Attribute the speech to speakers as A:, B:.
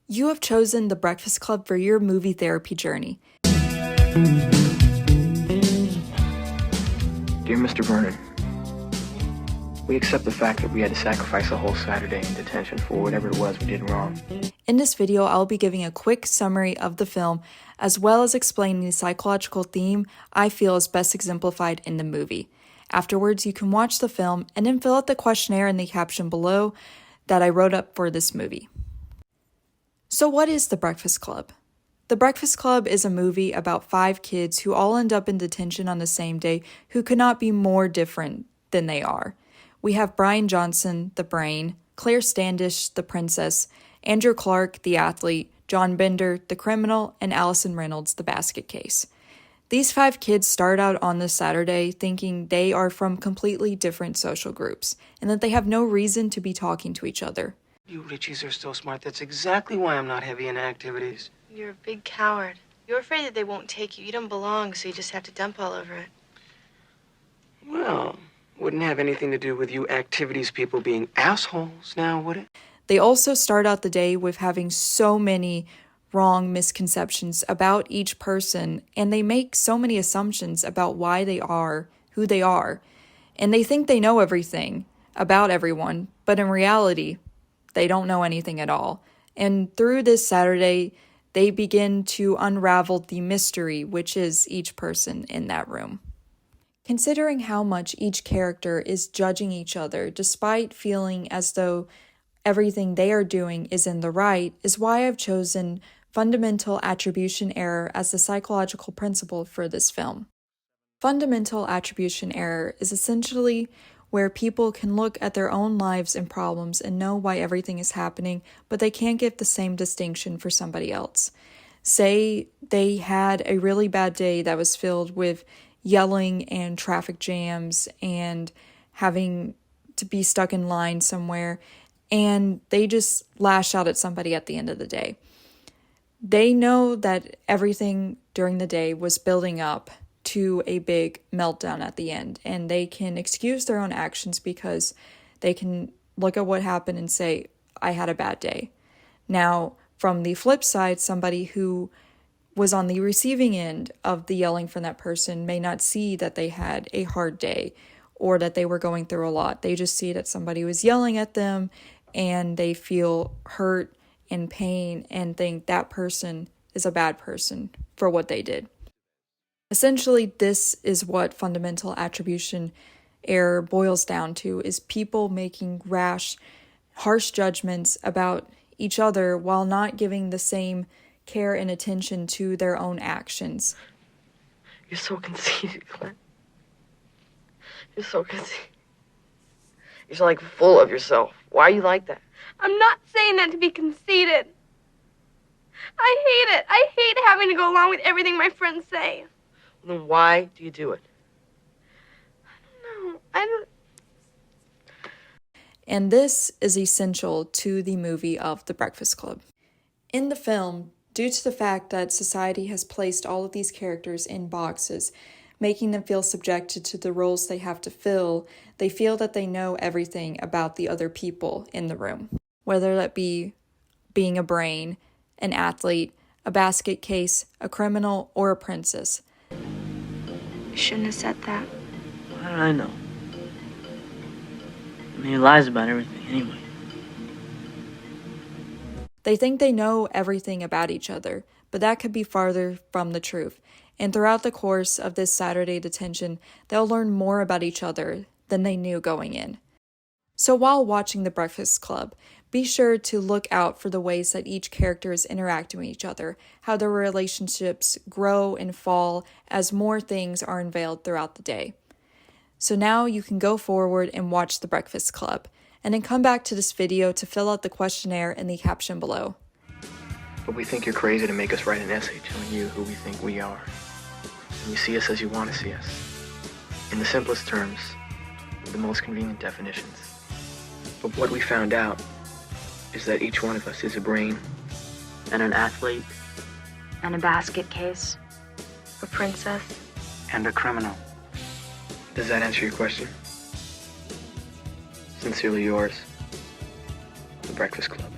A: You have chosen The Breakfast Club for your movie therapy journey.
B: Dear Mr. Vernon, we accept the fact that we had to sacrifice a whole Saturday in detention for whatever it was we did wrong.
A: In this video, I'll be giving a quick summary of the film, as well as explaining the psychological theme I feel is best exemplified in the movie. Afterwards, you can watch the film and then fill out the questionnaire in the caption below that I wrote up for this movie. So what is The Breakfast Club? The Breakfast Club is a movie about 5 kids who all end up in detention on the same day who could not be more different than they are. We have Brian Johnson, the brain, Claire Standish, the princess, Andrew Clark, the athlete, John Bender, the criminal, and Allison Reynolds, the basket case. These 5 kids start out on this Saturday thinking they are from completely different social groups and that they have no reason to be talking to each other.
C: You Richies are so smart. That's exactly why I'm not heavy in activities.
D: You're a big coward. You're afraid that they won't take you. You don't belong, so you just have to dump all over it.
C: Well, wouldn't have anything to do with you activities people being assholes now, would it?
A: They also start out the day with having so many wrong misconceptions about each person, and they make so many assumptions about why they are who they are. And they think they know everything about everyone, but in reality, they don't know anything at all. And through this Saturday, they begin to unravel the mystery, which is each person in that room. Considering how much each character is judging each other, despite feeling as though everything they are doing is in the right, is why I've chosen fundamental attribution error as the psychological principle for this film. Fundamental attribution error is essentially where people can look at their own lives and problems and know why everything is happening, but they can't give the same distinction for somebody else. Say they had a really bad day that was filled with yelling and traffic jams and having to be stuck in line somewhere, and they just lash out at somebody at the end of the day. They know that everything during the day was building up to a big meltdown at the end, and they can excuse their own actions because they can look at what happened and say, I had a bad day. Now, from the flip side, somebody who was on the receiving end of the yelling from that person may not see that they had a hard day or that they were going through a lot. They just see that somebody was yelling at them and they feel hurt and pain and think that person is a bad person for what they did. Essentially, this is what fundamental attribution error boils down to, is people making rash, harsh judgments about each other while not giving the same care and attention to their own actions.
C: You're so conceited, Glenn. You're so conceited. You're so, full of yourself. Why are you like that?
D: I'm not saying that to be conceited. I hate it. I hate having to go along with everything my friends say.
C: Then why do you do it?
D: I don't.
A: And this is essential to the movie of The Breakfast Club. In the film, due to the fact that society has placed all of these characters in boxes, making them feel subjected to the roles they have to fill, they feel that they know everything about the other people in the room. Whether that be being a brain, an athlete, a basket case, a criminal, or a princess.
D: You shouldn't have said that.
E: How did I know? I mean, he lies about everything anyway.
A: They think they know everything about each other, but that could be farther from the truth. And throughout the course of this Saturday detention, they'll learn more about each other than they knew going in. So while watching The Breakfast Club, be sure to look out for the ways that each character is interacting with each other, how their relationships grow and fall as more things are unveiled throughout the day. So now you can go forward and watch The Breakfast Club, and then come back to this video to fill out the questionnaire in the caption below.
B: But we think you're crazy to make us write an essay telling you who we think we are. And you see us as you want to see us. In the simplest terms, with the most convenient definitions. But what we found out is that each one of us is a brain,
E: And an athlete.
D: And a basket case. A princess.
C: And a criminal.
B: Does that answer your question? Sincerely yours, The Breakfast Club.